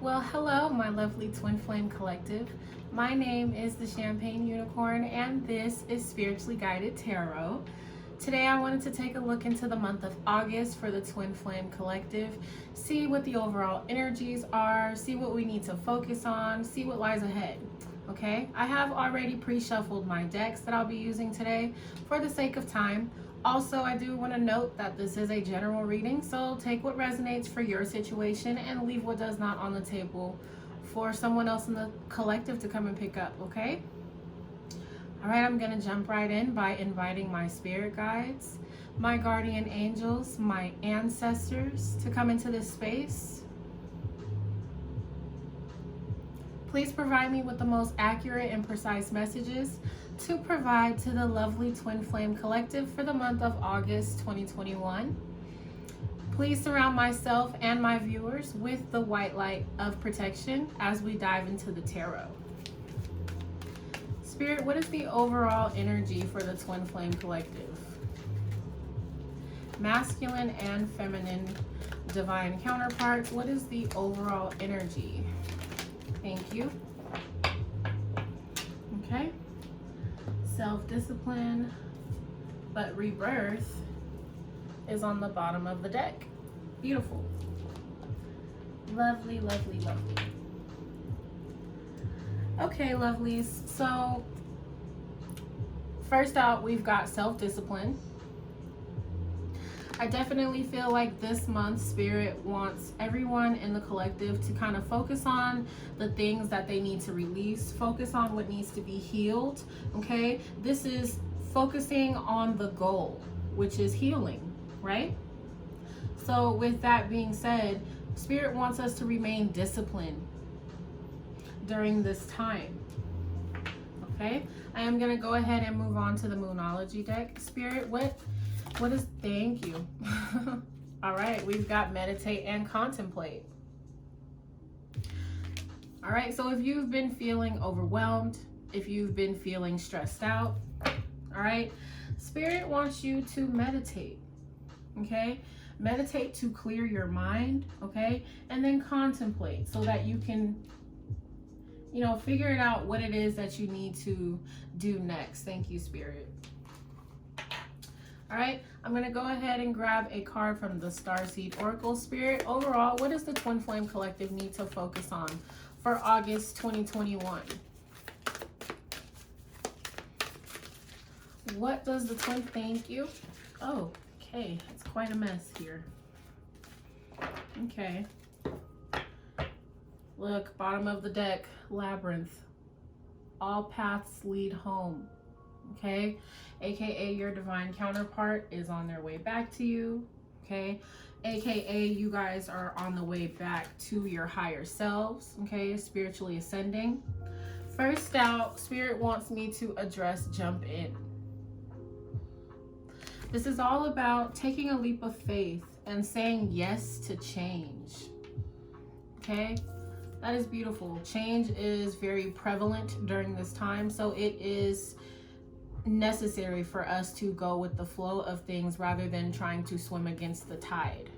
Well, hello, my lovely Twin Flame Collective. My name is the Champagne Unicorn, and this is Spiritually Guided Tarot. Today, I wanted to take a look into the month of August for the Twin Flame Collective, see what the overall energies are, see what we need to focus on, see what lies ahead. Okay, I have already pre-shuffled my decks that I'll be using today for the sake of time. Also, I do want to note that this is a general reading, so take what resonates for your situation and leave what does not on the table for someone else in the collective to come and pick up, okay? All right, I'm going to jump right in by inviting my spirit guides, my guardian angels, my ancestors to come into this space. Please provide me with the most accurate and precise messages to provide to the lovely Twin Flame Collective for the month of August 2021. Please surround myself and my viewers with the white light of protection as we dive into the tarot. Spirit, what is the overall energy for the Twin Flame Collective? Masculine and feminine divine counterparts, what is the overall energy? Thank you. Okay. Self-discipline, but rebirth is on the bottom of the deck. Beautiful. Lovely, lovely, lovely. Okay, lovelies. So, first out, we've got self-discipline. I definitely feel like this month Spirit wants everyone in the collective to kind of focus on the things that they need to release, focus on what needs to be healed, okay? This is focusing on the goal, which is healing, right? So with that being said, Spirit wants us to remain disciplined during this time, okay? I am going to go ahead and move on to the Moonology deck. Spirit, what is, thank you. All right, we've got meditate and contemplate. All right, so if you've been feeling overwhelmed, if you've been feeling stressed out, all right, Spirit wants you to meditate, okay? Meditate to clear your mind, okay? And then contemplate so that you can, you know, figure it out what it is that you need to do next. Thank you, Spirit. All right, I'm going to go ahead and grab a card from the Starseed Oracle. Spirit, overall, what does the Twin Flame Collective need to focus on for August 2021? What does the Twin, thank you. Oh, okay, it's quite a mess here. Okay. Look, bottom of the deck, Labyrinth. All paths lead home. Okay, aka your divine counterpart is on their way back to you, okay, aka you guys are on the way back to your higher selves, okay, spiritually ascending. First out, Spirit wants me to address jump in. This is all about taking a leap of faith and saying yes to change, okay? That is beautiful. Change is very prevalent during this time, so it is necessary for us to go with the flow of things rather than trying to swim against the tide.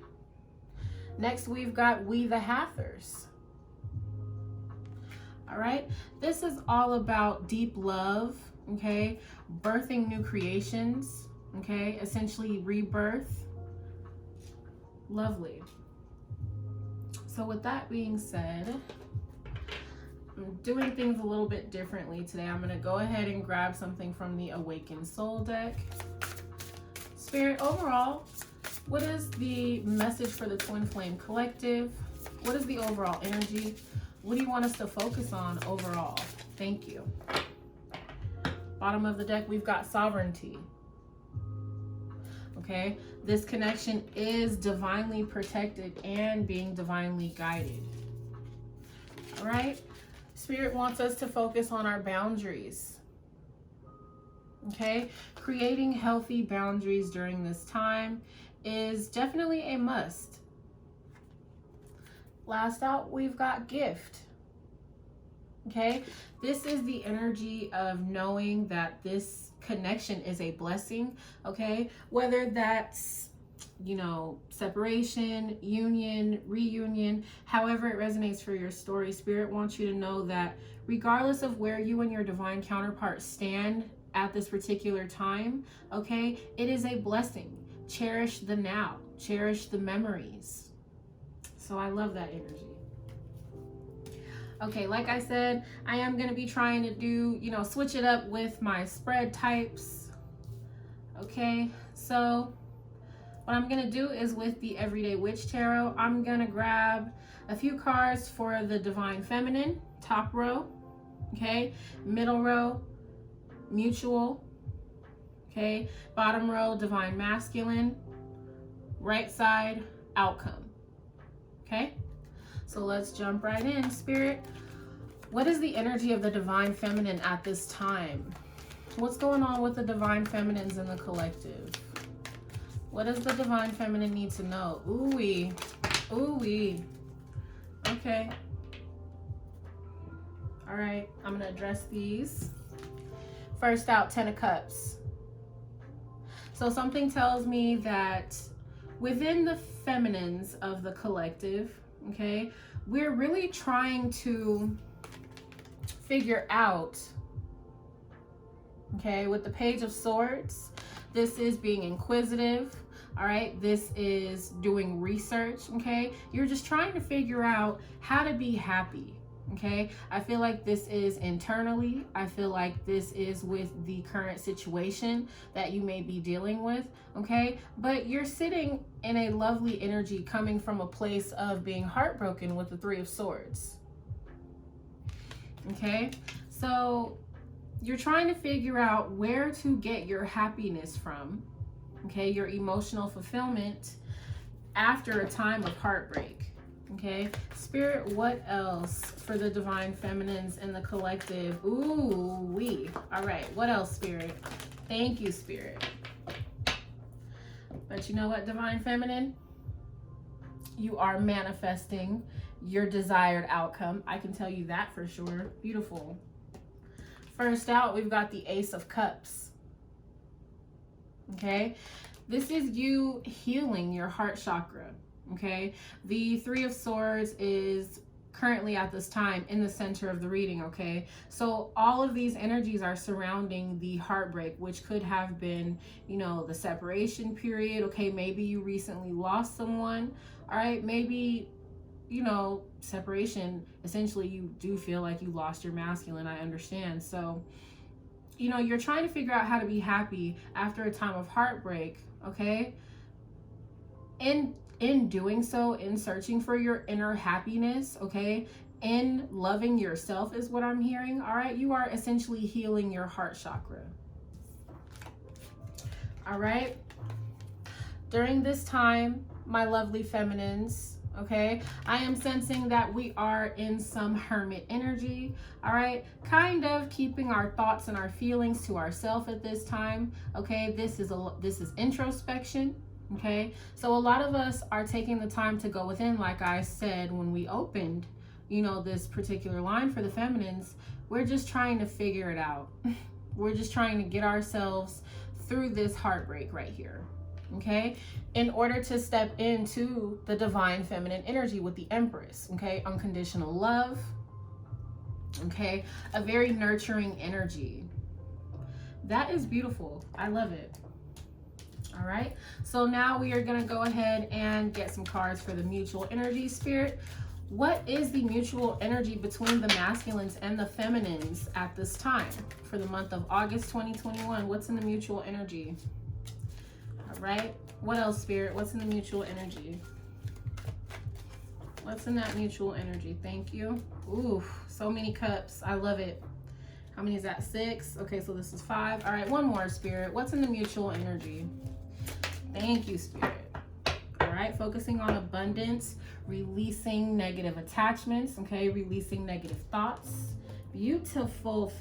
Next, we've got We the Hathers. All right, this is all about deep love, okay, birthing new creations, okay, essentially rebirth. Lovely. So with that being said, I'm doing things a little bit differently today. I'm going to go ahead and grab something from the Awakened Soul deck. Spirit, overall, what is the message for the Twin Flame Collective? What is the overall energy? What do you want us to focus on overall? Thank you. Bottom of the deck, we've got sovereignty. Okay, this connection is divinely protected and being divinely guided. All right. Spirit wants us to focus on our boundaries, okay? Creating healthy boundaries during this time is definitely a must. Last out, we've got gift, okay? This is the energy of knowing that this connection is a blessing, okay? Whether that's you know, separation, union, reunion, however it resonates for your story. Spirit wants you to know that regardless of where you and your divine counterpart stand at this particular time, okay, it is a blessing. Cherish the now, cherish the memories. So I love that energy. Okay, like I said, I am going to be trying to do, you know, switch it up with my spread types. Okay, so what I'm going to do is with the Everyday Witch Tarot, I'm going to grab a few cards for the Divine Feminine, top row, okay, middle row, mutual, okay, bottom row, Divine Masculine, right side, outcome, okay? So let's jump right in, Spirit. What is the energy of the Divine Feminine at this time? What's going on with the Divine Feminines in the collective? What does the Divine Feminine need to know? Ooh-wee. Ooh-wee. Okay. All right, I'm going to address these. First out, 10 of Cups. So something tells me that within the feminines of the collective, okay, we're really trying to figure out, okay, with the Page of Swords, this is being inquisitive, all right, this is doing research, okay, you're just trying to figure out how to be happy, okay. I feel like this is internally, I feel like this is with the current situation that you may be dealing with, okay, but you're sitting in a lovely energy coming from a place of being heartbroken with the Three of Swords, okay. So you're trying to figure out where to get your happiness from, okay, your emotional fulfillment after a time of heartbreak. Okay, Spirit, what else for the Divine Feminines in the collective? Ooh-wee. All right, what else, Spirit? Thank you, Spirit. But you know what, Divine Feminine? You are manifesting your desired outcome. I can tell you that for sure. Beautiful. First out, we've got the Ace of Cups. Okay, this is you healing your heart chakra. Okay, the Three of Swords is currently at this time in the center of the reading. Okay, so all of these energies are surrounding the heartbreak, which could have been, you know, the separation period. Okay, maybe you recently lost someone. All right, maybe, you know, separation, essentially you do feel like you lost your masculine. I understand. So, you know, you're trying to figure out how to be happy after a time of heartbreak. Okay, in doing so, in searching for your inner happiness, okay, in loving yourself is what I'm hearing. All right, you are essentially healing your heart chakra. All right, during this time, my lovely feminines, okay, I am sensing that we are in some hermit energy. All right, kind of keeping our thoughts and our feelings to ourselves at this time. Okay, this is introspection. Okay, so a lot of us are taking the time to go within. Like I said when we opened, you know, this particular line for the feminines, we're just trying to figure it out. We're just trying to get ourselves through this heartbreak right here. Okay, in order to step into the Divine Feminine energy with the Empress. Okay, unconditional love. Okay, a very nurturing energy. That is beautiful. I love it. All right, so now we are going to go ahead and get some cards for the mutual energy, Spirit. What is the mutual energy between the masculines and the feminines at this time for the month of August 2021? What's in the mutual energy? All right, what else, Spirit? What's in the mutual energy? What's in that mutual energy? Thank you. Ooh, so many cups. I love it. How many is that? 6. Okay, so this is 5. All right, one more, Spirit. What's in the mutual energy? Thank you, Spirit. All right, focusing on abundance, releasing negative attachments, okay, releasing negative thoughts. Beautiful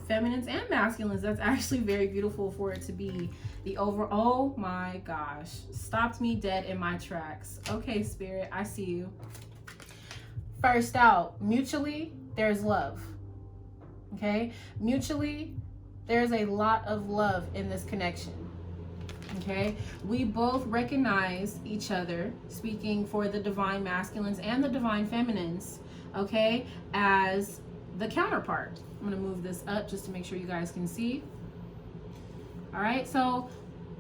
feminines and masculines. That's actually very beautiful for it to be the oh my gosh, stopped me dead in my tracks. Okay, Spirit, I see you. First out, mutually, there's love. Okay, mutually, there's a lot of love in this connection. Okay, we both recognize each other, speaking for the divine masculines and the divine feminines, okay, as the counterpart. I'm going to move this up just to make sure you guys can see. All right, so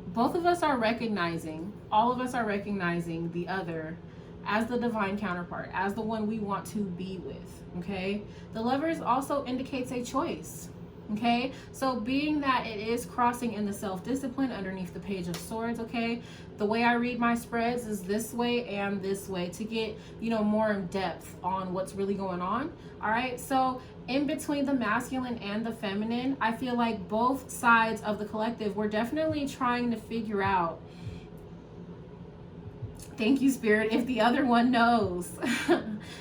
both of us are recognizing, all of us are recognizing the other as the divine counterpart, as the one we want to be with, okay? The Lovers also indicates a choice, okay? So being that it is crossing in the self-discipline underneath the Page of Swords, okay? The way I read my spreads is this way and this way to get, you know, more in depth on what's really going on, all right? So in between the masculine and the feminine, I feel like both sides of the collective, we're definitely trying to figure out, thank you, Spirit, if the other one knows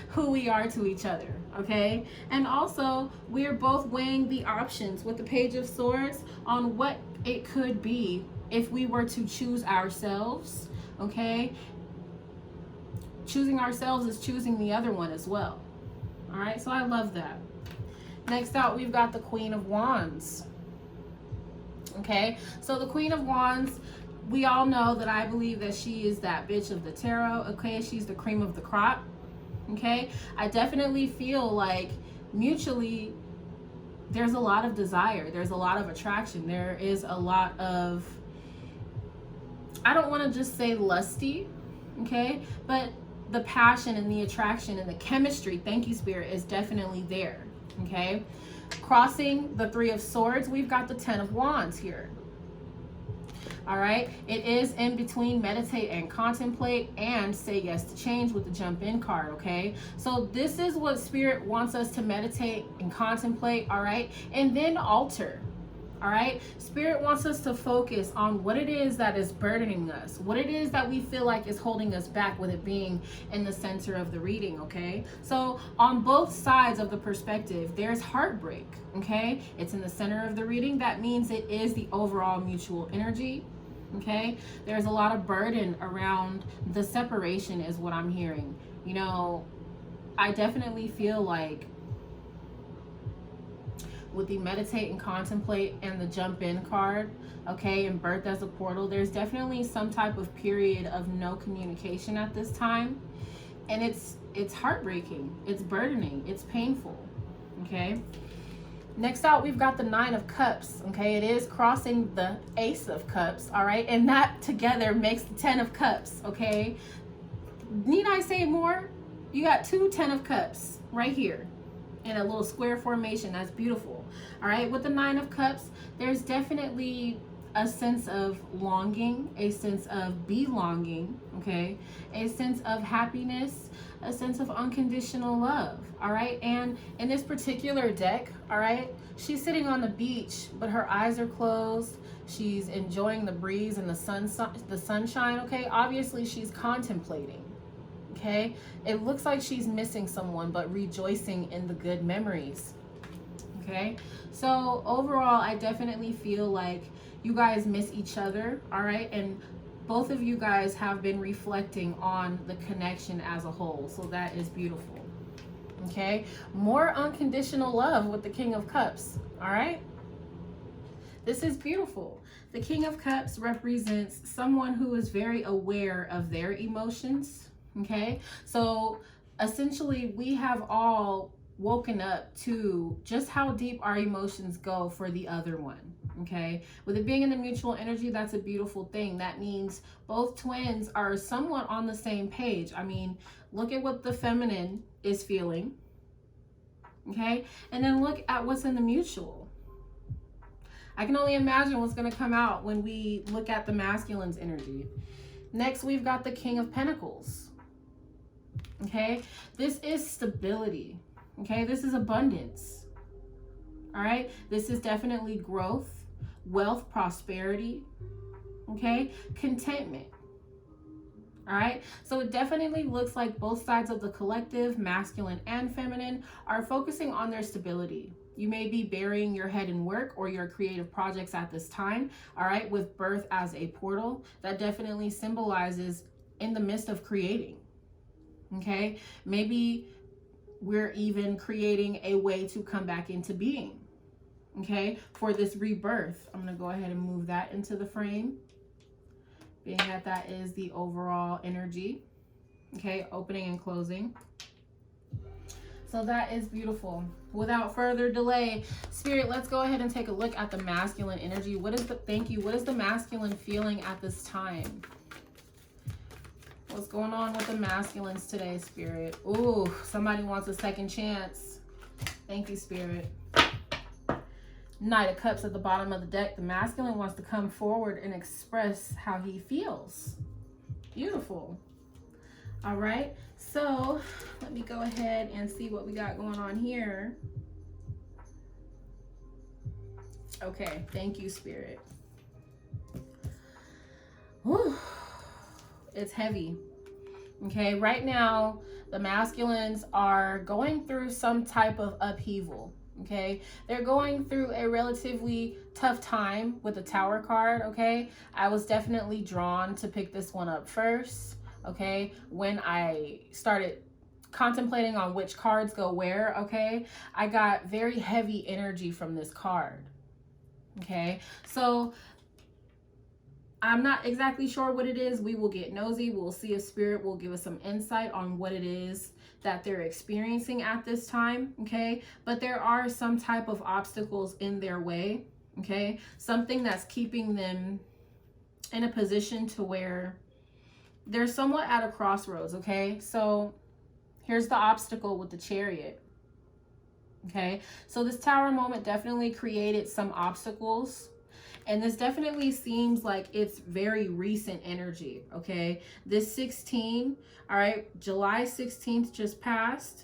who we are to each other, okay? And also, we're both weighing the options with the Page of Swords on what it could be if we were to choose ourselves, okay? Choosing ourselves is choosing the other one as well, all right? So I love that. Next out, we've got the Queen of Wands, okay? So the Queen of Wands, we all know that I believe that she is that bitch of the tarot, okay? She's the cream of the crop, okay? I definitely feel like mutually there's a lot of desire. There's a lot of attraction. There is a lot of, I don't want to just say lusty, okay? But the passion and the attraction and the chemistry, thank you, Spirit, is definitely there, okay? Crossing the Three of Swords, we've got the Ten of Wands here. All right, it is in between meditate and contemplate and say yes to change with the jump in card, okay? So this is what Spirit wants us to meditate and contemplate, all right? And then alter, all right? Spirit wants us to focus on what it is that is burdening us, what it is that we feel like is holding us back, with it being in the center of the reading, okay? So on both sides of the perspective, there's heartbreak, okay? It's in the center of the reading. That means it is the overall mutual energy. Okay, there's a lot of burden around the separation is what I'm hearing. You know, I definitely feel like with the meditate and contemplate and the jump in card, okay, and birth as a portal, there's definitely some type of period of no communication at this time, and it's heartbreaking, it's burdening, it's painful, okay? Next out, we've got the Nine of Cups, okay? It is crossing the Ace of Cups, all right? And that together makes the Ten of Cups, okay? Need I say more? You got two Ten of Cups right here in a little square formation. That's beautiful, all right? With the Nine of Cups, there's definitely a sense of longing, a sense of belonging, okay? A sense of happiness, a sense of unconditional love, all right? And in this particular deck, all right, she's sitting on the beach, but her eyes are closed. She's enjoying the breeze and the sunshine, okay? Obviously, she's contemplating, okay? It looks like she's missing someone, but rejoicing in the good memories, okay? So overall, I definitely feel like you guys miss each other, all right? And both of you guys have been reflecting on the connection as a whole. So that is beautiful, okay? More unconditional love with the King of Cups, all right? This is beautiful. The King of Cups represents someone who is very aware of their emotions, okay? So essentially, we have all woken up to just how deep our emotions go for the other one. Okay, with it being in the mutual energy, that's a beautiful thing. That means both twins are somewhat on the same page. I mean, look at what the feminine is feeling, okay, and then look at what's in the mutual. I can only imagine what's going to come out when we look at the masculine's energy. Next, we've got the King of Pentacles, okay? This is stability, okay? This is abundance, all right? This is definitely growth, wealth, prosperity, okay, contentment, all right? So it definitely looks like both sides of the collective, masculine and feminine, are focusing on their stability. You may be burying your head in work or your creative projects at this time, all right, with birth as a portal. That definitely symbolizes in the midst of creating, okay? Maybe we're even creating a way to come back into being, okay, for this rebirth. I'm going to go ahead and move that into the frame. being that that is the overall energy. Okay, opening and closing. So that is beautiful. Without further delay, Spirit, let's go ahead and take a look at the masculine energy. What is the, thank you, what is the masculine feeling at this time? What's going on with the masculines today, Spirit? Ooh, somebody wants a second chance. Thank you, Spirit. Knight of Cups at the bottom of the deck. The masculine wants to come forward and express how he feels. Beautiful. All right, so let me go ahead and see what we got going on here. Okay, thank you, Spirit. Whew. It's heavy. Okay, right now, the masculines are going through some type of upheaval. Okay, they're going through a relatively tough time with the Tower card. Okay, I was definitely drawn to pick this one up first. Okay, when I started contemplating on which cards go where, okay, I got very heavy energy from this card. Okay, so I'm not exactly sure what it is. We will get nosy. We'll see if Spirit will give us some insight on what it is that they're experiencing at this time, okay? But there are some type of obstacles in their way, okay? Something that's keeping them in a position to where they're somewhat at a crossroads, okay? So here's the obstacle with the Chariot, okay? So this Tower moment definitely created some obstacles. And this definitely seems like it's very recent energy, okay? This 16, all right, July 16th just passed,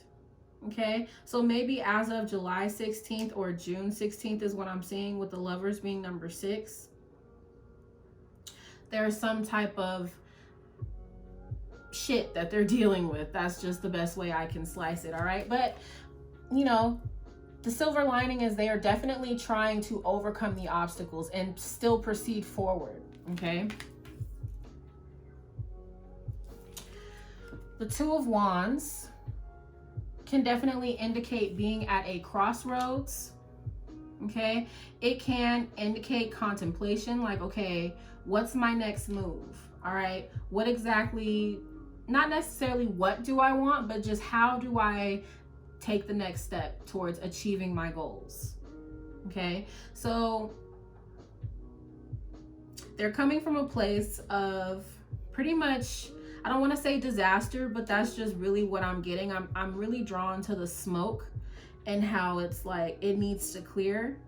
okay? So maybe as of July 16th or June 16th is what I'm seeing with the Lovers being number 6. There's some type of shit that they're dealing with. That's just the best way I can slice it, all right? But, you know, the silver lining is they are definitely trying to overcome the obstacles and still proceed forward, okay? The Two of Wands can definitely indicate being at a crossroads, okay? It can indicate contemplation, like, okay, what's my next move, all right? What exactly, not necessarily what do I want, but just how do I take the next step towards achieving my goals, okay? So they're coming from a place of pretty much, I don't want to say disaster, but that's just really what I'm getting. I'm really drawn to the smoke and how it's like it needs to clear.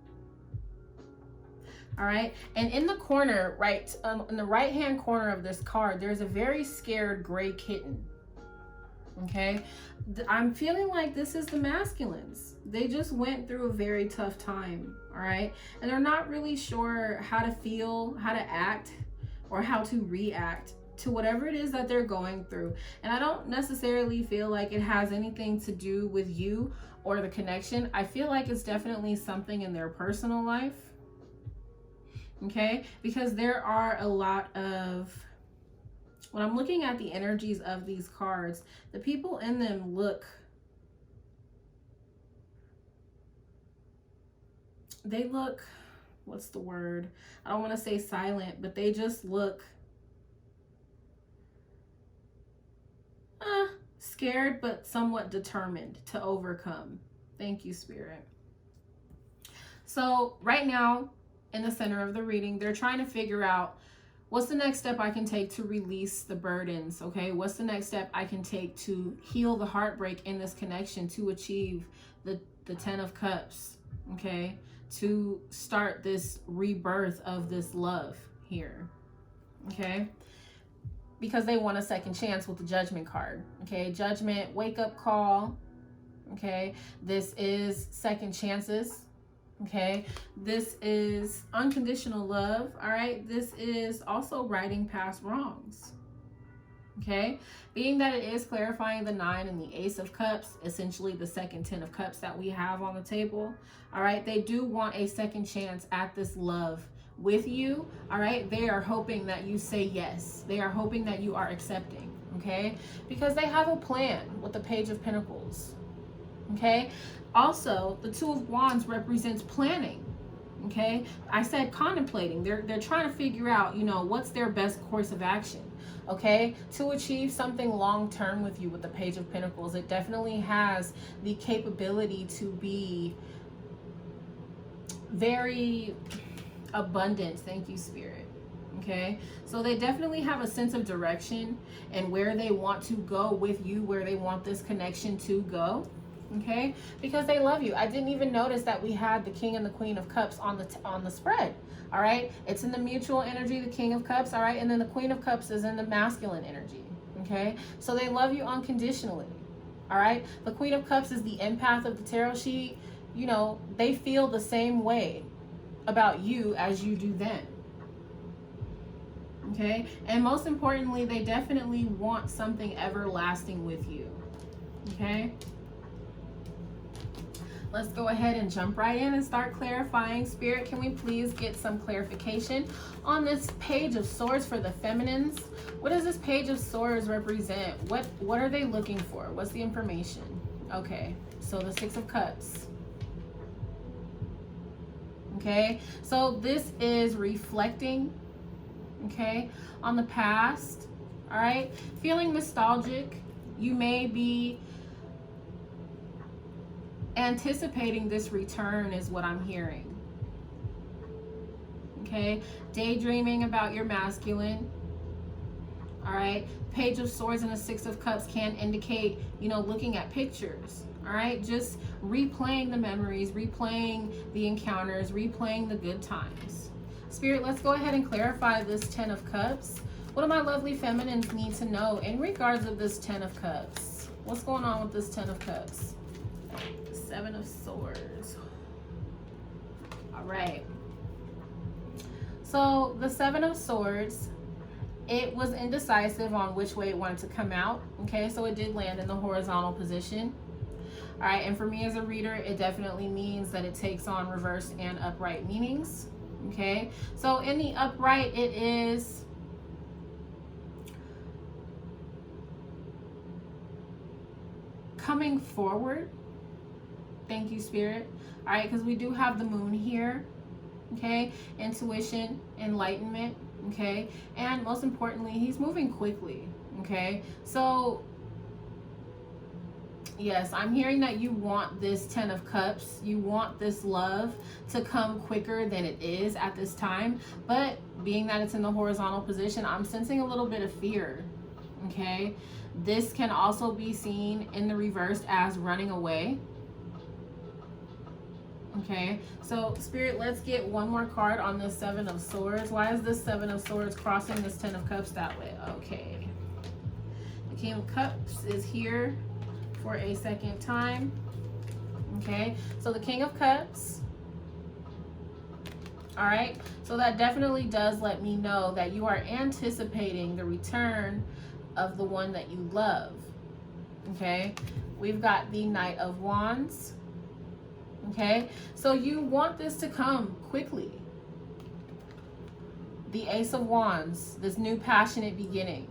All right, and in the corner, right, in the right hand corner of this card, there's a very scared gray kitten. Okay, I'm feeling like this is the masculines. They just went through a very tough time, all right? And they're not really sure how to feel, how to act, or how to react to whatever it is that they're going through. And I don't necessarily feel like it has anything to do with you or the connection. I feel like it's definitely something in their personal life, okay? Because there are a lot of, when I'm looking at the energies of these cards, the people in them look, they look, what's the word? I don't want to say silent, but they just look scared, but somewhat determined to overcome. Thank you, Spirit. So right now, in the center of the reading, they're trying to figure out, what's the next step I can take to release the burdens, okay? What's the next step I can take to heal the heartbreak in this connection, to achieve the 10 of Cups, okay? To start this rebirth of this love here, okay? Because they want a second chance with the Judgment card, okay? Judgment, wake-up call, okay? This is second chances. Okay, this is unconditional love, all right? This is also righting past wrongs, okay? Being that it is clarifying the 9 and the Ace of Cups, essentially the second 10 of Cups that we have on the table, all right? They do want a second chance at this love with you, all right? They are hoping that you say yes. They are hoping that you are accepting, okay? Because they have a plan with the Page of Pentacles, okay? Also, the Two of Wands represents planning, Okay, I said contemplating. They're trying to figure out, you know, what's their best course of action. Okay, to achieve something long term with you with the Page of Pentacles. It definitely has the capability to be very abundant. Thank you, Spirit. Okay, so they definitely have a sense of direction and where they want to go with you, where they want this connection to go. Okay, because they love you. I didn't even notice that we had the King and the Queen of Cups on the spread. All right, it's in the mutual energy, the King of Cups. All right, and then the Queen of Cups is in the masculine energy. Okay, so they love you unconditionally. All right, the Queen of Cups is the empath of the tarot. She, you know, they feel the same way about you as you do them. Okay, and most importantly, they definitely want something everlasting with you. Okay, let's go ahead and jump right in and start clarifying. Spirit, can we please get some clarification on this Page of Swords for the feminines? What does this Page of Swords represent? What are they looking for? What's the information? Okay, so the Six of Cups. Okay, so this is reflecting, okay, on the past. All right, feeling nostalgic. You may be anticipating this return is what I'm hearing. Okay, daydreaming about your masculine. All right, Page of Swords and the Six of Cups can indicate, you know, looking at pictures. All right, just replaying the memories, replaying the encounters, replaying the good times. Spirit, let's go ahead and clarify this Ten of Cups. What do my lovely feminines need to know in regards of this Ten of Cups? What's going on with this Ten of Cups? Seven of Swords. All right. So the Seven of Swords, it was indecisive on which way it wanted to come out. Okay, so it did land in the horizontal position. All right, and for me as a reader, it definitely means that it takes on reverse and upright meanings. Okay, so in the upright, it is coming forward. Thank you, Spirit. All right, because we do have the moon here. Okay, intuition, enlightenment. Okay, and most importantly, he's moving quickly. Okay, so yes, I'm hearing that you want this Ten of Cups. You want this love to come quicker than it is at this time. But being that it's in the horizontal position, I'm sensing a little bit of fear. Okay, this can also be seen in the reverse as running away. Okay, so Spirit, let's get one more card on this Seven of Swords. Why is this Seven of Swords crossing this Ten of Cups that way? Okay, the King of Cups is here for a second time. Okay, so the King of Cups. All right, so that definitely does let me know that you are anticipating the return of the one that you love. Okay, we've got the Knight of Wands. Okay, so you want this to come quickly. The Ace of Wands, this new passionate beginning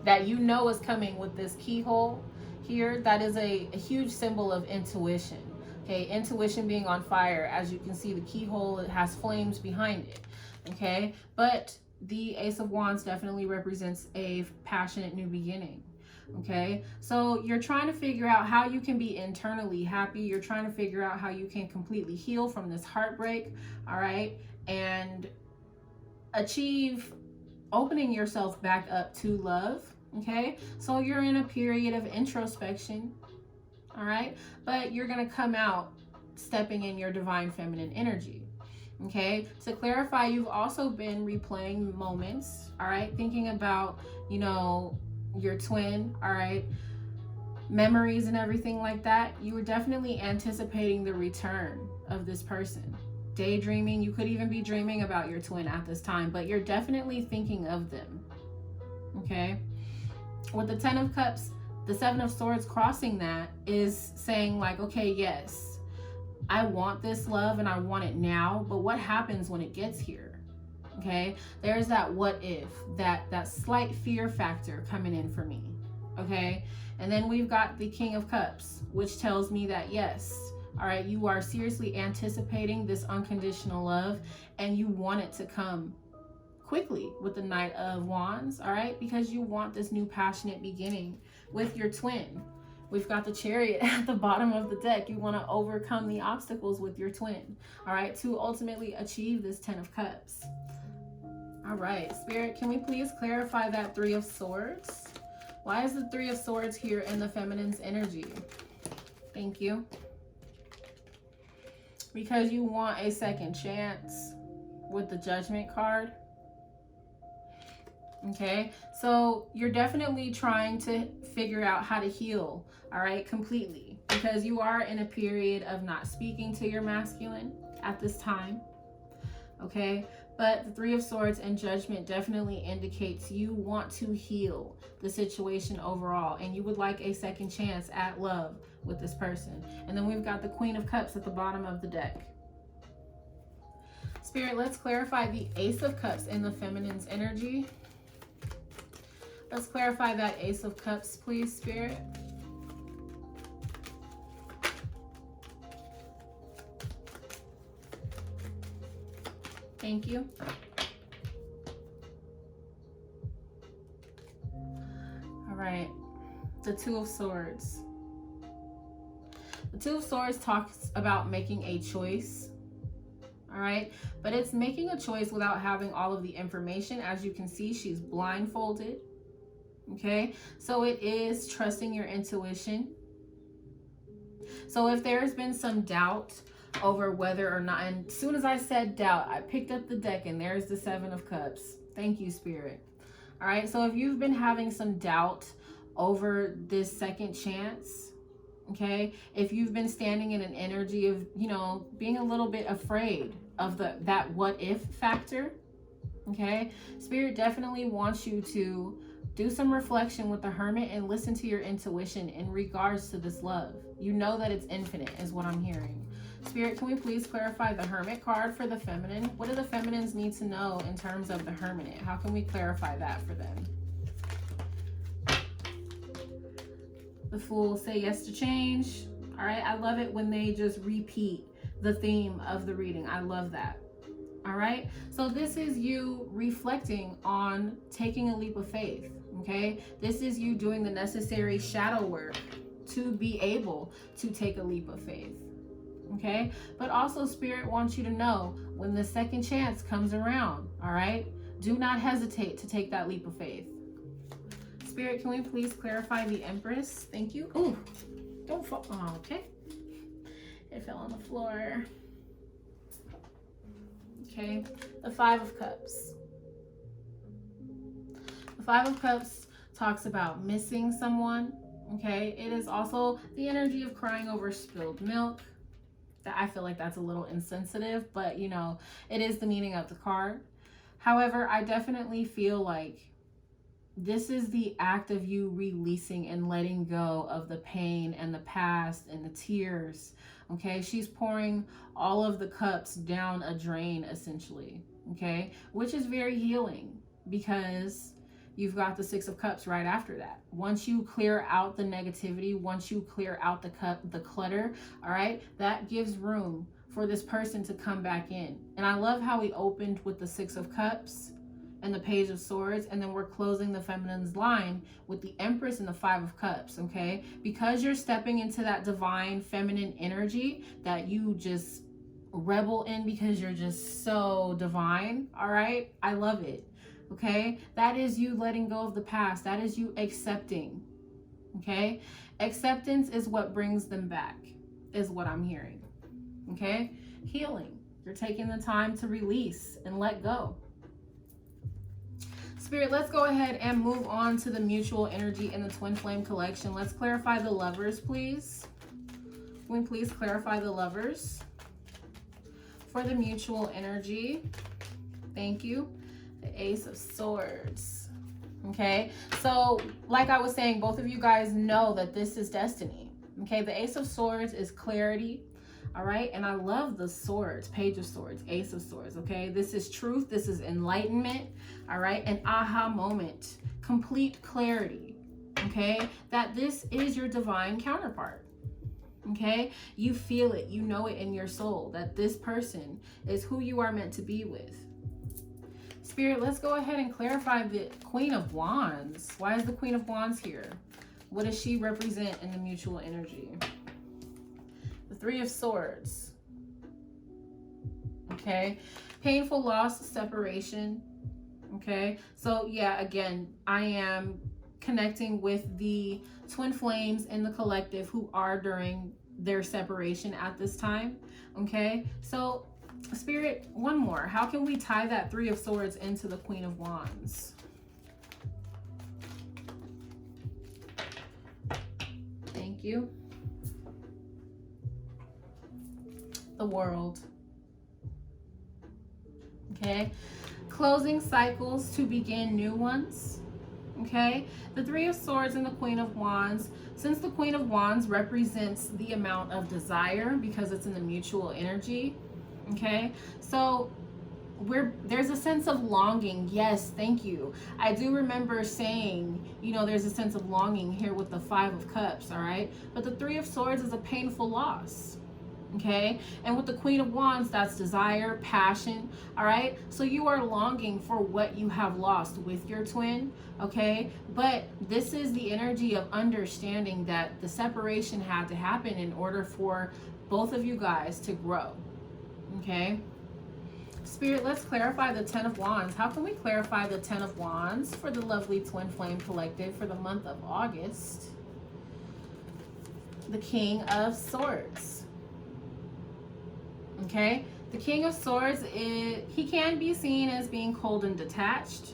that you know is coming with this keyhole here. That is a huge symbol of intuition. Okay, intuition being on fire. As you can see, the keyhole, it has flames behind it. Okay, but the Ace of Wands definitely represents a passionate new beginning. Okay, so you're trying to figure out how you can be internally happy. You're trying to figure out how you can completely heal from this heartbreak. All right, and achieve opening yourself back up to love. Okay, so you're in a period of introspection. All right, but you're going to come out stepping in your divine feminine energy. Okay, to clarify, you've also been replaying moments. All right, thinking about, you know, your twin. All right, memories and everything like that. You were definitely anticipating the return of this person. Daydreaming, you could even be dreaming about your twin at this time, but you're definitely thinking of them. Okay, with the Ten of Cups, the Seven of Swords crossing that is saying like, okay, yes, I want this love and I want it now, but what happens when it gets here? Okay, there's that what if, that slight fear factor coming in for me. Okay, and then we've got the King of Cups, which tells me that yes, All right, you are seriously anticipating this unconditional love, and you want it to come quickly with the Knight of Wands, all right, because you want this new passionate beginning with your twin. We've got the Chariot at the bottom of the deck. You want to overcome the obstacles with your twin, all right, to ultimately achieve this 10 of Cups. All right, Spirit, can we please clarify that 3 of Swords? Why is the 3 of Swords here in the feminine's energy? Thank you. Because you want a second chance with the Judgment card. Okay, so you're definitely trying to figure out how to heal, all right, completely, because you are in a period of not speaking to your masculine at this time. Okay, but the 3 of Swords and Judgment definitely indicates you want to heal the situation overall, and you would like a second chance at love with this person. And then we've got the Queen of Cups at the bottom of the deck. Spirit, let's clarify the Ace of Cups in the feminine's energy. Let's clarify that Ace of Cups, please, Spirit. Thank you. All right, the 2 of Swords. The 2 of Swords talks about making a choice, all right, but it's making a choice without having all of the information. As you can see, she's blindfolded. Okay, so it is trusting your intuition. So if there's been some doubt over whether or not, and as soon as I said doubt, I picked up the deck and there's the 7 of Cups. Thank you, Spirit. All right, so if you've been having some doubt over this second chance, okay, if you've been standing in an energy of, you know, being a little bit afraid of that what if factor, okay, Spirit definitely wants you to do some reflection with the Hermit and listen to your intuition in regards to this love. You know that it's infinite is what I'm hearing. Spirit, can we please clarify the Hermit card for the feminine? What do the feminines need to know in terms of the Hermit? How can we clarify that for them? The Fool, say yes to change. All right, I love it when they just repeat the theme of the reading. I love that. All right, so this is you reflecting on taking a leap of faith. Okay, this is you doing the necessary shadow work to be able to take a leap of faith. Okay, but also Spirit wants you to know when the second chance comes around, all right, do not hesitate to take that leap of faith. Spirit, can we please clarify the Empress? Thank you. Oh, don't fall. Oh, okay, it fell on the floor. Okay, the 5 of Cups. The 5 of Cups talks about missing someone. Okay, it is also the energy of crying over spilled milk. That I feel like that's a little insensitive, but you know, it is the meaning of the card. However, I definitely feel like this is the act of you releasing and letting go of the pain and the past and the tears. Okay, she's pouring all of the cups down a drain essentially. Okay, which is very healing because you've got the 6 of Cups right after that. Once you clear out the negativity, once you clear out the clutter, all right, that gives room for this person to come back in. And I love how we opened with the 6 of Cups and the Page of Swords, and then we're closing the feminine's line with the Empress and the 5 of Cups, okay? Because you're stepping into that divine feminine energy that you just rebel in because you're just so divine, all right? I love it. Okay, that is you letting go of the past. That is you accepting. Okay, acceptance is what brings them back, is what I'm hearing. Okay, healing. You're taking the time to release and let go. Spirit, let's go ahead and move on to the mutual energy in the Twin Flame collection. Let's clarify the Lovers, please. Can we please clarify the Lovers for the mutual energy? Thank you. The Ace of Swords. Okay, so like I was saying, both of you guys know that this is destiny. Okay, the Ace of Swords is clarity. All right, and I love the swords, Page of Swords, Ace of Swords. Okay, this is truth, this is enlightenment. All right, an aha moment, complete clarity. Okay, that this is your divine counterpart. Okay, you feel it, you know it in your soul that this person is who you are meant to be with. Spirit, let's go ahead and clarify the Queen of Wands. Why is the Queen of Wands here? What does she represent in the mutual energy? The Three of Swords. Okay, painful loss, separation. Okay, so yeah, again, I am connecting with the twin flames in the collective who are during their separation at this time. Okay, so Spirit, one more. How can we tie that Three of Swords into the Queen of Wands? Thank you. The World. Okay, closing cycles to begin new ones. Okay, the Three of Swords and the Queen of Wands. Since the Queen of Wands represents the amount of desire because it's in the mutual energy. Okay, so there's a sense of longing. Yes, thank you. I do remember saying, you know, there's a sense of longing here with the Five of Cups. All right, but the Three of Swords is a painful loss. Okay, and with the Queen of Wands, that's desire, passion. All right, so you are longing for what you have lost with your twin. Okay, but this is the energy of understanding that the separation had to happen in order for both of you guys to grow. Okay, Spirit, let's clarify the Ten of Wands. How can we clarify the Ten of Wands for the lovely twin flame collective for the month of August? The King of Swords. Okay, the King of Swords, he can be seen as being cold and detached.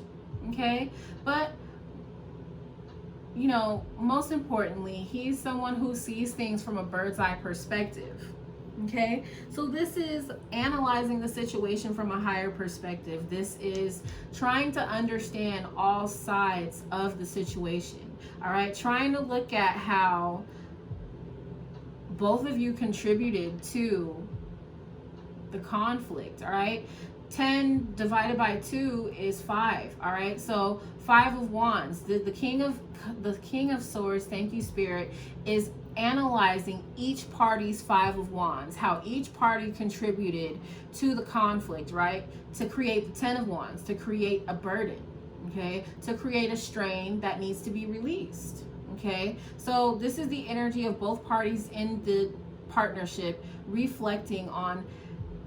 Okay, but you know, most importantly, he's someone who sees things from a bird's eye perspective. Okay, so this is analyzing the situation from a higher perspective. This is trying to understand all sides of the situation. All right, trying to look at how both of you contributed to the conflict. All right, 10 divided by 2 is 5. All right, so Five of Wands, the King of Swords, thank you, Spirit, is analyzing each party's Five of Wands, how each party contributed to the conflict, right? To create the Ten of Wands, to create a burden, okay? To create a strain that needs to be released, okay? So this is the energy of both parties in the partnership reflecting on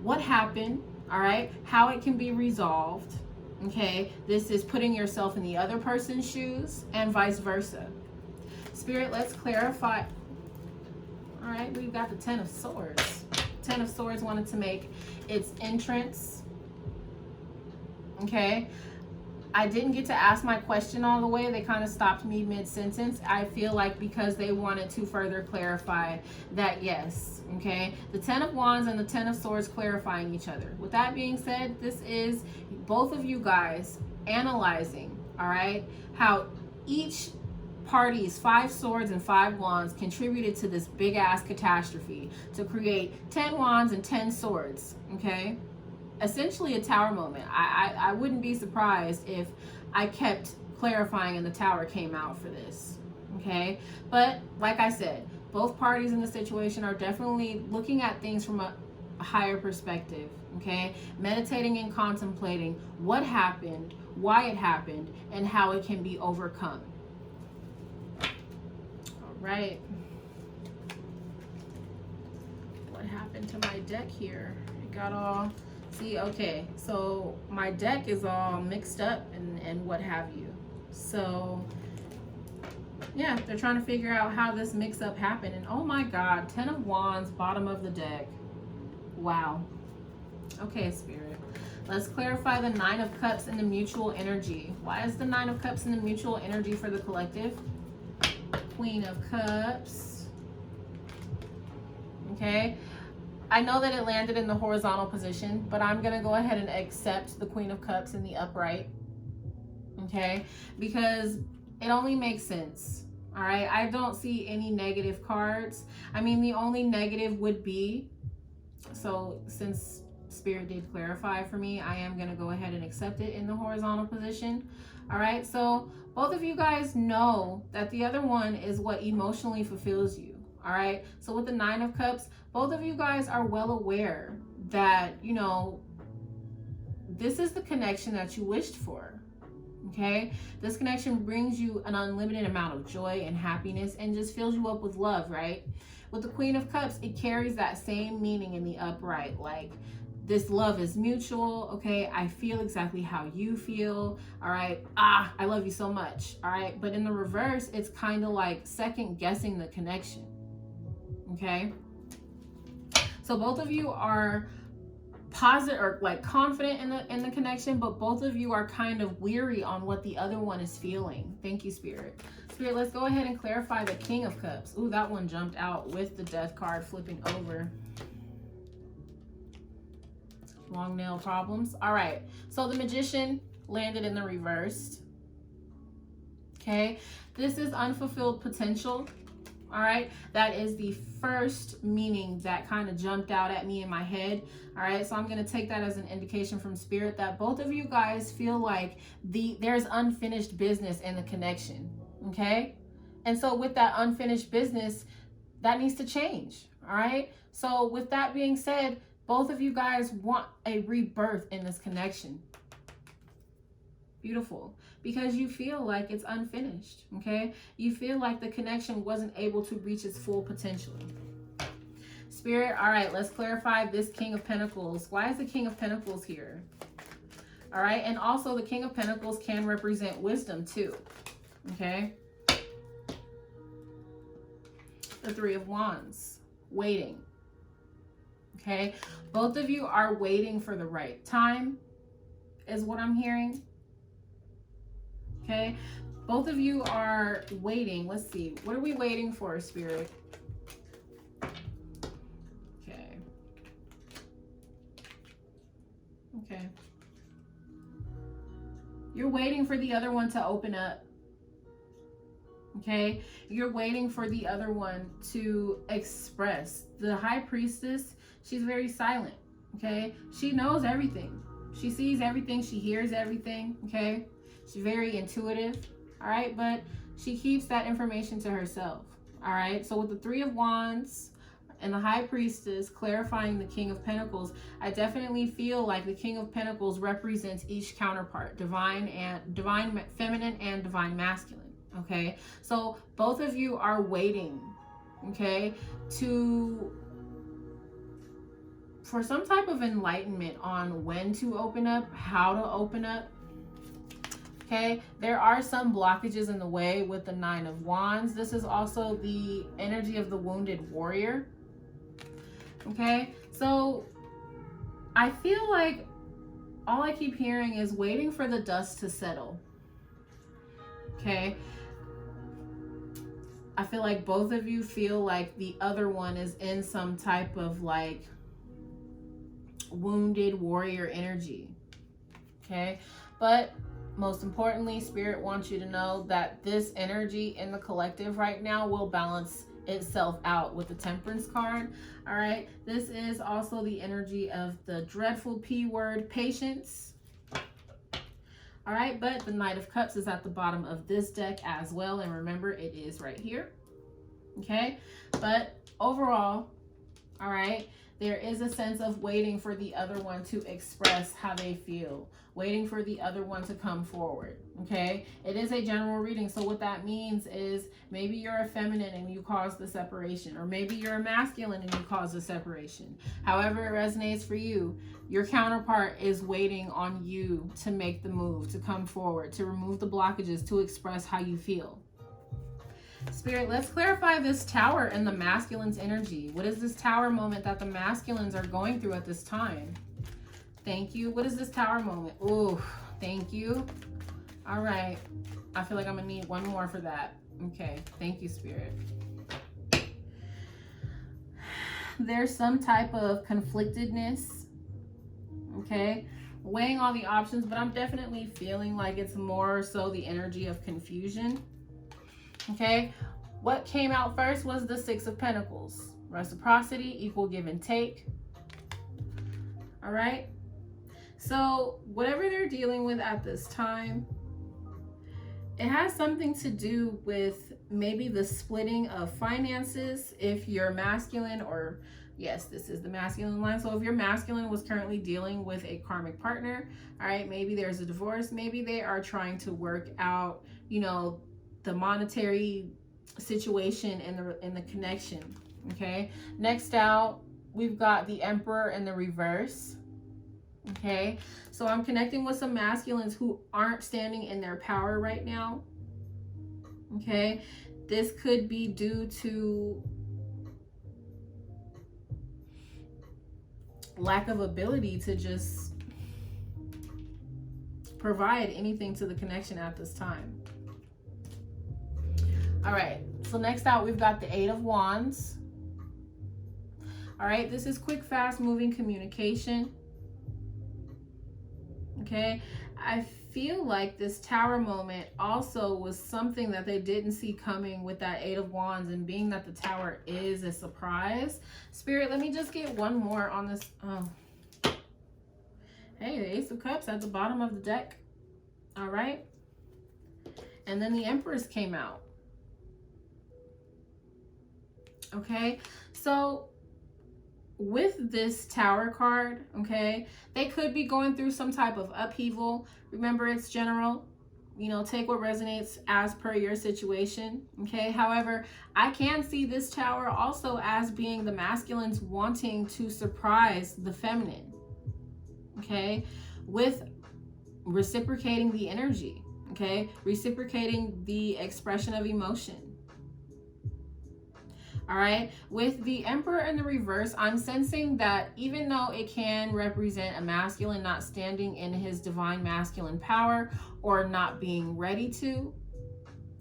what happened, all right? How it can be resolved, okay? This is putting yourself in the other person's shoes and vice versa. Spirit, let's clarify. All right, we've got the Ten of Swords. Ten of Swords wanted to make its entrance. Okay, I didn't get to ask my question all the way. They kind of stopped me mid-sentence. I feel like because they wanted to further clarify that, yes, okay, the Ten of Wands and the Ten of Swords clarifying each other. With that being said, this is both of you guys analyzing, all right, how each parties, 5 swords and 5 wands, contributed to this big ass catastrophe to create 10 wands and 10 swords. Okay, essentially a tower moment. I wouldn't be surprised if I kept clarifying and the tower came out for this. Okay, but like I said, both parties in the situation are definitely looking at things from a higher perspective. Okay, meditating and contemplating what happened, why it happened, and how it can be overcome. Right. What happened to my deck here? It got all, see, okay, so my deck is all mixed up and what have you. So yeah, they're trying to figure out how this mix up happened. And oh my God, 10 of Wands, bottom of the deck. Wow. Okay, Spirit, let's clarify the 9 of Cups and the mutual energy. Why is the 9 of Cups in the mutual energy for the collective? Queen of Cups. Okay, I know that it landed in the horizontal position, but I'm gonna go ahead and accept the Queen of Cups in the upright. Okay, because it only makes sense. All right, I don't see any negative cards. I mean, the only negative would be, so since Spirit did clarify for me, I am gonna go ahead and accept it in the horizontal position. All right, so both of you guys know that the other one is what emotionally fulfills you. All right. So with the Nine of Cups, both of you guys are well aware that, you know, this is the connection that you wished for. Okay. This connection brings you an unlimited amount of joy and happiness and just fills you up with love, right? With the Queen of Cups, it carries that same meaning in the upright. Like, this love is mutual, okay? I feel exactly how you feel, all right? I love you so much, all right? But in the reverse, it's kind of like second guessing the connection, okay? So both of you are positive or like confident in the connection, but both of you are kind of weary on what the other one is feeling. Thank you, Spirit. Spirit, let's go ahead and clarify the King of Cups. Ooh, that one jumped out with the Death card flipping over. Long nail problems. All right. So the Magician landed in the reversed. Okay. This is unfulfilled potential. All right. That is the first meaning that kind of jumped out at me in my head. All right. So I'm going to take that as an indication from Spirit that both of you guys feel like there's unfinished business in the connection. Okay. And so with that unfinished business, that needs to change. All right. So with that being said, both of you guys want a rebirth in this connection. Beautiful. Because you feel like it's unfinished, okay? You feel like the connection wasn't able to reach its full potential. Spirit, all right, let's clarify this King of Pentacles. Why is the King of Pentacles here? All right, and also the King of Pentacles can represent wisdom too, okay? The Three of Wands, waiting. Okay, both of you are waiting for the right time, is what I'm hearing. Okay, both of you are waiting. Let's see, what are we waiting for, Spirit? Okay. Okay. You're waiting for the other one to open up. Okay, you're waiting for the other one to express. The High Priestess, she's very silent, okay? She knows everything. She sees everything. She hears everything, okay? She's very intuitive, all right? But she keeps that information to herself, all right? So with the Three of Wands and the High Priestess clarifying the King of Pentacles, I definitely feel like the King of Pentacles represents each counterpart, divine feminine and divine masculine. Okay, so both of you are waiting, okay, for some type of enlightenment on when to open up, how to open up. Okay, there are some blockages in the way with the Nine of Wands. This is also the energy of the wounded warrior. Okay, so I feel like all I keep hearing is waiting for the dust to settle. Okay, I feel like both of you feel like the other one is in some type of like wounded warrior energy. Okay, but most importantly, Spirit wants you to know that this energy in the collective right now will balance itself out with the Temperance card. All right, this is also the energy of the dreadful P word, patience. All right, but the Knight of Cups is at the bottom of this deck as well. And remember, it is right here. Okay, but overall, all right, there is a sense of waiting for the other one to express how they feel, waiting for the other one to come forward. Okay, it is a general reading. So what that means is maybe you're a feminine and you cause the separation, or maybe you're a masculine and you cause the separation. However it resonates for you, your counterpart is waiting on you to make the move, to come forward, to remove the blockages, to express how you feel. Spirit, let's clarify this Tower and the masculine's energy. What is this Tower moment that the masculines are going through at this time? Thank you. What is this Tower moment? Oh, thank you. All right. I feel like I'm going to need one more for that. Okay. Thank you, Spirit. There's some type of conflictedness. Okay. Weighing all the options, but I'm definitely feeling like it's more so the energy of confusion. Okay, what came out first was the Six of Pentacles. Reciprocity, equal give and take. All right. So whatever they're dealing with at this time, it has something to do with maybe the splitting of finances if you're masculine, or yes, this is the masculine line. So if your masculine was currently dealing with a karmic partner, all right, maybe there's a divorce, maybe they are trying to work out, you know, the monetary situation and the connection. Okay, next out we've got the Emperor in the reverse. Okay, so I'm connecting with some masculines who aren't standing in their power right now. Okay, this could be due to lack of ability to just provide anything to the connection at this time. All right, so next out we've got the Eight of Wands. All right, this is quick, fast moving communication. Okay, I feel like this Tower moment also was something that they didn't see coming with that Eight of Wands, and being that the Tower is a surprise. Spirit, let me just get one more on this. Oh, hey, the Ace of Cups at the bottom of the deck. All right, and then the Empress came out. Okay, so with this Tower card, okay, they could be going through some type of upheaval. Remember, it's general, you know, take what resonates as per your situation. Okay, however, I can see this Tower also as being the masculines wanting to surprise the feminine, okay, with reciprocating the energy, okay, reciprocating the expression of emotion. All right, with the Emperor in the reverse, I'm sensing that even though it can represent a masculine not standing in his divine masculine power or not being ready to,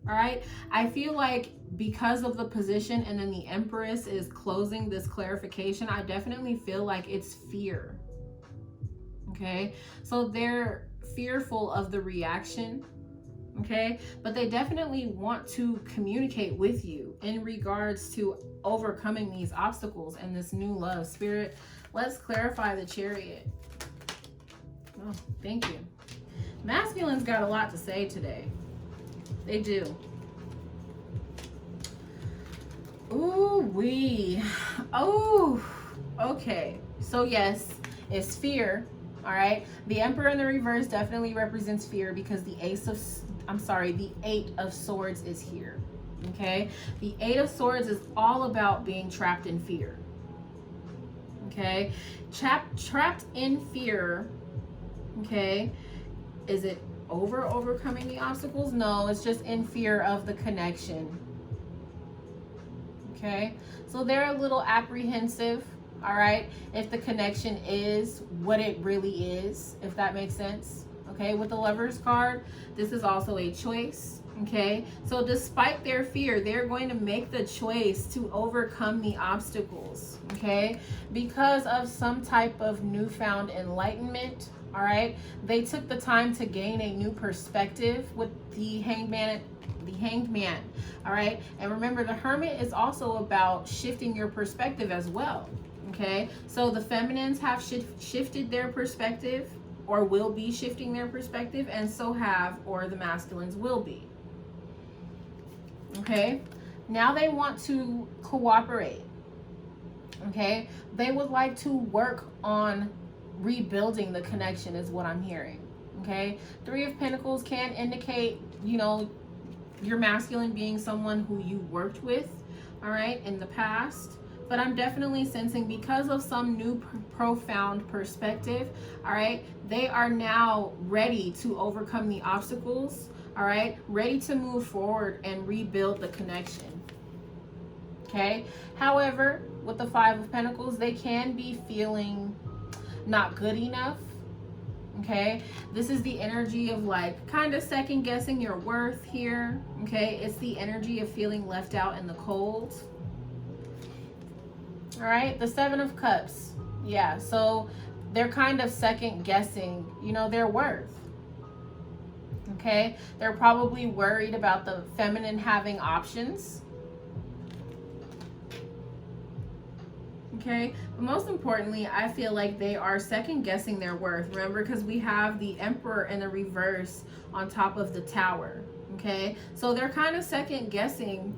all right, I feel like because of the position and then the Empress is closing this clarification, I definitely feel like it's fear. Okay, so they're fearful of the reaction. Okay, but they definitely want to communicate with you in regards to overcoming these obstacles and this new love. Spirit, let's clarify the Chariot. Oh, thank you. Masculine's got a lot to say today. They do. Ooh wee. Oh, okay. So yes, it's fear. All right. The Emperor in the reverse definitely represents fear because the the Eight of Swords is here. Okay, the Eight of Swords is all about being trapped in fear. Okay, trapped in fear. Okay, is it overcoming the obstacles? No, it's just in fear of the connection. Okay, so they're a little apprehensive. All right, if the connection is what it really is, if that makes sense. Okay, with the Lovers card, this is also a choice. Okay, so despite their fear, they're going to make the choice to overcome the obstacles. Okay, because of some type of newfound enlightenment. All right, they took the time to gain a new perspective with the Hanged Man. All right, and remember, the Hermit is also about shifting your perspective as well. Okay, so the feminines have shifted their perspective, or will be shifting their perspective, and so have, or the masculines will be. Okay, now they want to cooperate. Okay, they would like to work on rebuilding the connection is what I'm hearing. Okay, Three of Pentacles can indicate, you know, your masculine being someone who you worked with, all right, in the past. But I'm definitely sensing, because of some new profound perspective, all right, they are now ready to overcome the obstacles, all right, ready to move forward and rebuild the connection. Okay, however, with the Five of Pentacles, they can be feeling not good enough. Okay, this is the energy of like kind of second guessing your worth here. Okay, it's the energy of feeling left out in the cold. All right, the Seven of Cups. Yeah, so they're kind of second guessing, you know, their worth. Okay, they're probably worried about the feminine having options. Okay, but most importantly, I feel like they are second guessing their worth. Remember, because we have the Emperor in the reverse on top of the Tower. Okay, so they're kind of second guessing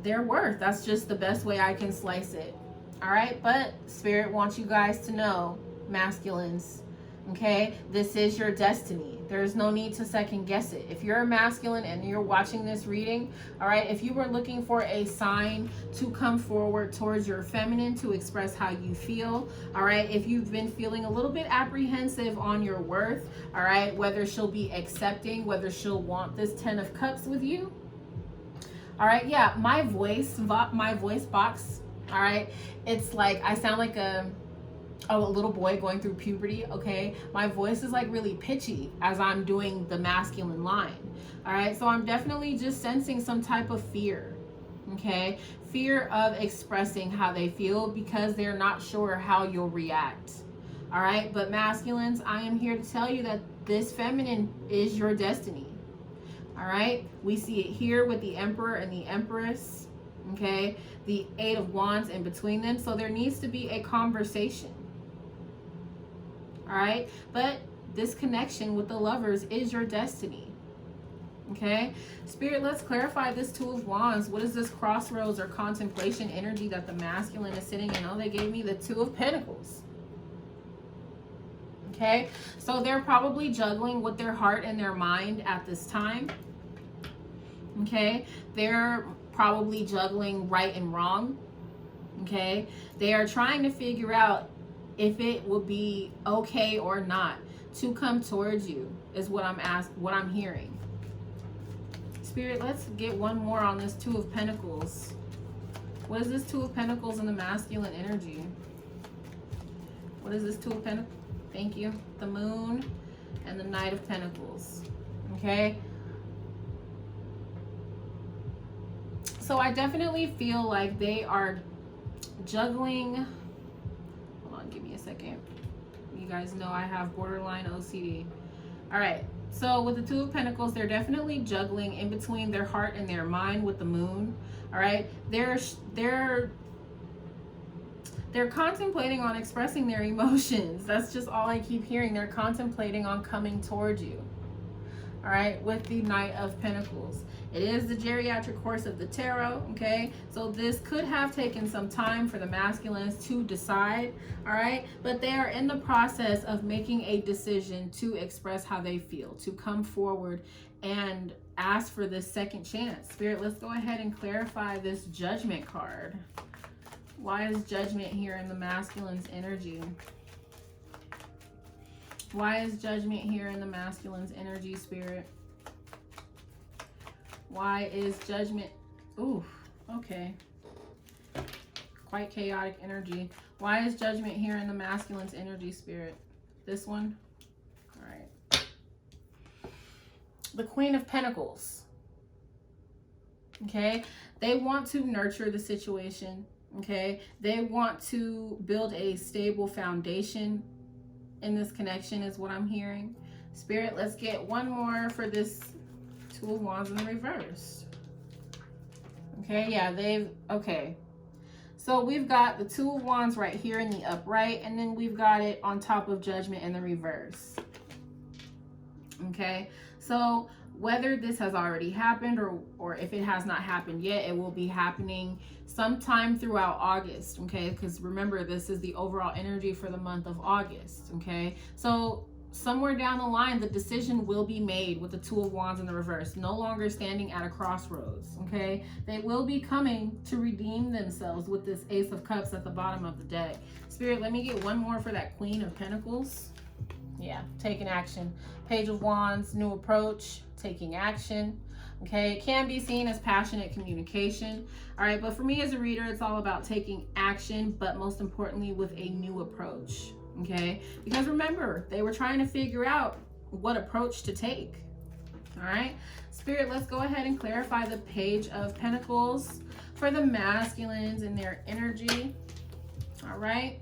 their worth. That's just the best way I can slice it. All right, but Spirit wants you guys to know, masculines, okay, this is your destiny. There's no need to second guess it. If you're a masculine and you're watching this reading, all right, if you were looking for a sign to come forward towards your feminine to express how you feel, all right, if you've been feeling a little bit apprehensive on your worth, all right, whether she'll be accepting, whether she'll want this 10 of Cups with you, all right, yeah, my voice box, all right, it's like I sound like a little boy going through puberty, okay? My voice is like really pitchy as I'm doing the masculine line, all right? So I'm definitely just sensing some type of fear, okay? Fear of expressing how they feel because they're not sure how you'll react, all right? But masculines, I am here to tell you that this feminine is your destiny, all right? We see it here with the Emperor and the Empress, okay? The 8 of Wands in between them. So there needs to be a conversation, all right? But this connection with the Lovers is your destiny, okay? Spirit, let's clarify this 2 of Wands. What is this crossroads or contemplation energy that the masculine is sitting in? Oh, they gave me the 2 of Pentacles. Okay, so they're probably juggling with their heart and their mind at this time. Okay, they're probably juggling right and wrong. Okay, they are trying to figure out if it will be okay or not to come towards you, is what I'm hearing. Spirit, let's get one more on this 2 of Pentacles. What is this 2 of Pentacles in the masculine energy? What is this 2 of Pentacles? Thank you. The Moon and the Knight of Pentacles. Okay. So I definitely feel like they are juggling. Hold on, give me a second. You guys know I have borderline OCD. All right. So with the 2 of Pentacles, they're definitely juggling in between their heart and their mind with the Moon. All right. They're contemplating on expressing their emotions. That's just all I keep hearing. They're contemplating on coming towards you. All right, with the Knight of Pentacles. It is the geriatric course of the tarot, okay? So this could have taken some time for the masculines to decide, all right? But they are in the process of making a decision to express how they feel, to come forward and ask for this second chance. Spirit, let's go ahead and clarify this Judgment card. Why is Judgment here in the masculine's energy? Why is Judgment here in the masculine's energy, Spirit? Why is Judgment? Ooh, okay. Quite chaotic energy. Why is Judgment here in the masculine's energy, Spirit? This one? All right. The Queen of Pentacles. Okay? They want to nurture the situation. Okay? They want to build a stable foundation in this connection is what I'm hearing. Spirit, let's get one more for this 2 of Wands in the reverse. Okay, yeah, okay. So we've got the 2 of Wands right here in the upright, and then we've got it on top of Judgment in the reverse. Okay, so whether this has already happened or if it has not happened yet, it will be happening sometime throughout August, okay? Because remember, this is the overall energy for the month of August, okay? So somewhere down the line, the decision will be made with the 2 of Wands in the reverse, no longer standing at a crossroads, okay? They will be coming to redeem themselves with this Ace of Cups at the bottom of the deck. Spirit, let me get one more for that Queen of Pentacles. Yeah, taking action. Page of Wands, new approach, taking action. Okay, it can be seen as passionate communication. All right, but for me as a reader, it's all about taking action, but most importantly with a new approach. Okay, because remember, they were trying to figure out what approach to take. All right, Spirit, let's go ahead and clarify the Page of Pentacles for the masculines and their energy. All right,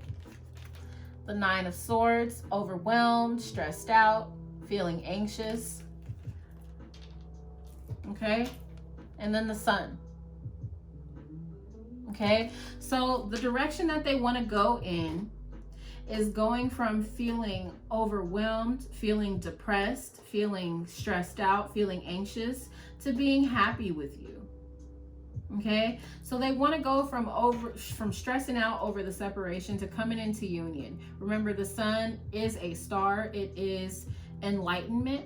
the 9 of Swords, overwhelmed, stressed out, feeling anxious. Okay, and then the Sun. Okay, so the direction that they want to go in is going from feeling overwhelmed, feeling depressed, feeling stressed out, feeling anxious, to being happy with you. Okay, so they want to go from stressing out over the separation to coming into union. Remember, the sun is a star. It is enlightenment.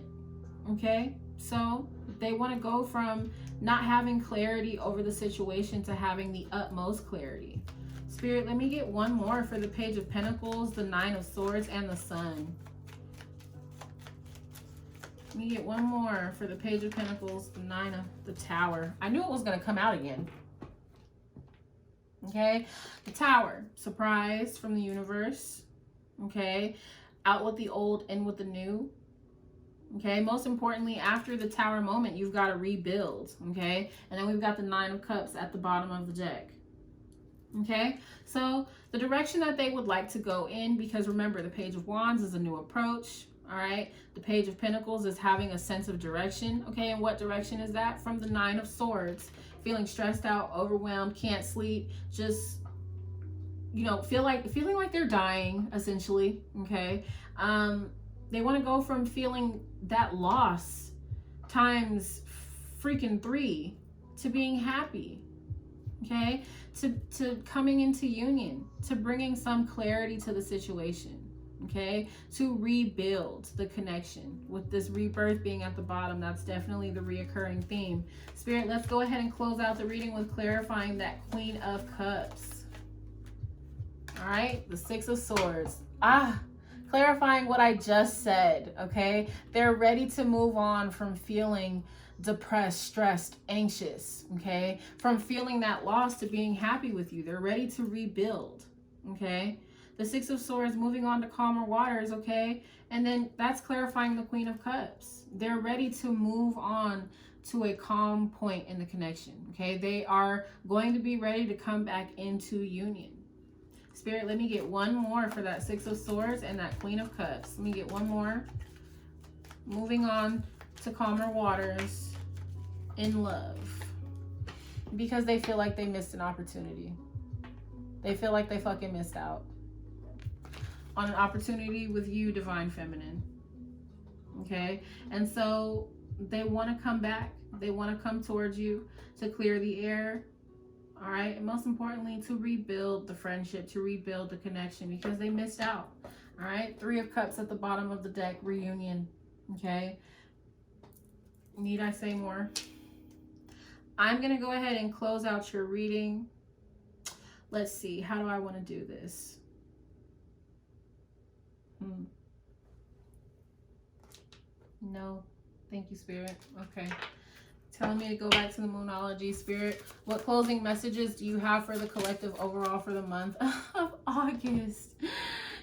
Okay, so they want to go from not having clarity over the situation to having the utmost clarity. Spirit, let me get one more for the Page of Pentacles, the Nine of Swords, and the Sun. Let me get one more for the Page of Pentacles, the Nine of the Tower. I knew it was going to come out again. Okay, the Tower, surprise from the universe. Okay, out with the old, in with the new. Okay, most importantly, after the Tower moment, you've got to rebuild. Okay, and then we've got the Nine of Cups at the bottom of the deck. Okay, so the direction that they would like to go in, because remember, the Page of Wands is a new approach. All right, the Page of Pentacles is having a sense of direction. Okay, and what direction is that? From the Nine of Swords, feeling stressed out, overwhelmed, can't sleep, just, you know, feeling like they're dying, essentially. Okay, they want to go from feeling that loss times freaking 3 to being happy. Okay, to coming into union, to bringing some clarity to the situation. Okay, to rebuild the connection. With this rebirth being at the bottom, that's definitely the reoccurring theme. Spirit, let's go ahead and close out the reading with clarifying that Queen of Cups. All right, the Six of Swords. Clarifying what I just said. Okay, they're ready to move on from feeling depressed, stressed, anxious. Okay, from feeling that loss to being happy with you. They're ready to rebuild. Okay, the Six of Swords moving on to calmer waters. Okay, and then that's clarifying the Queen of Cups. They're ready to move on to a calm point in the connection. Okay, they are going to be ready to come back into union. Spirit, let me get one more for that Six of Swords and that Queen of Cups. Let me get one more. Moving on to calmer waters in love. Because they feel like they missed an opportunity. They feel like they fucking missed out on an opportunity with you, Divine Feminine. Okay? And so they want to come back. They want to come towards you to clear the air. All right, and most importantly, to rebuild the friendship, to rebuild the connection, because they missed out. All right, Three of Cups at the bottom of the deck, reunion. Okay, need I say more? I'm gonna go ahead and close out your reading. Let's see, how do I want to do this? No, thank you, Spirit. Okay. Telling me to go back to the Moonology. Spirit, what closing messages do you have for the collective overall for the month of August?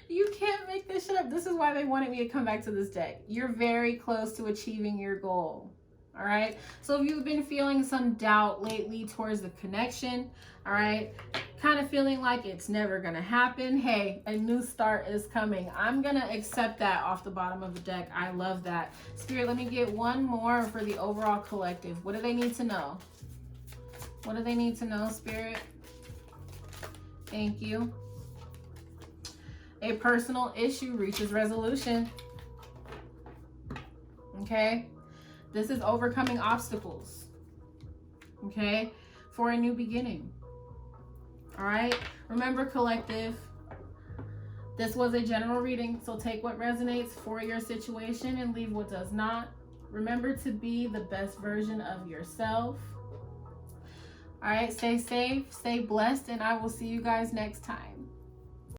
You can't make this shit up. This is why they wanted me to come back to this deck. You're very close to achieving your goal. All right. So if you've been feeling some doubt lately towards the connection, all right, kind of feeling like it's never going to happen. Hey, a new start is coming. I'm going to accept that off the bottom of the deck. I love that. Spirit, let me get one more for the overall collective. What do they need to know? What do they need to know, Spirit? Thank you. A personal issue reaches resolution. Okay. This is overcoming obstacles. Okay. For a new beginning. All right. Remember, collective, this was a general reading. So take what resonates for your situation and leave what does not. Remember to be the best version of yourself. All right. Stay safe, stay blessed, and I will see you guys next time.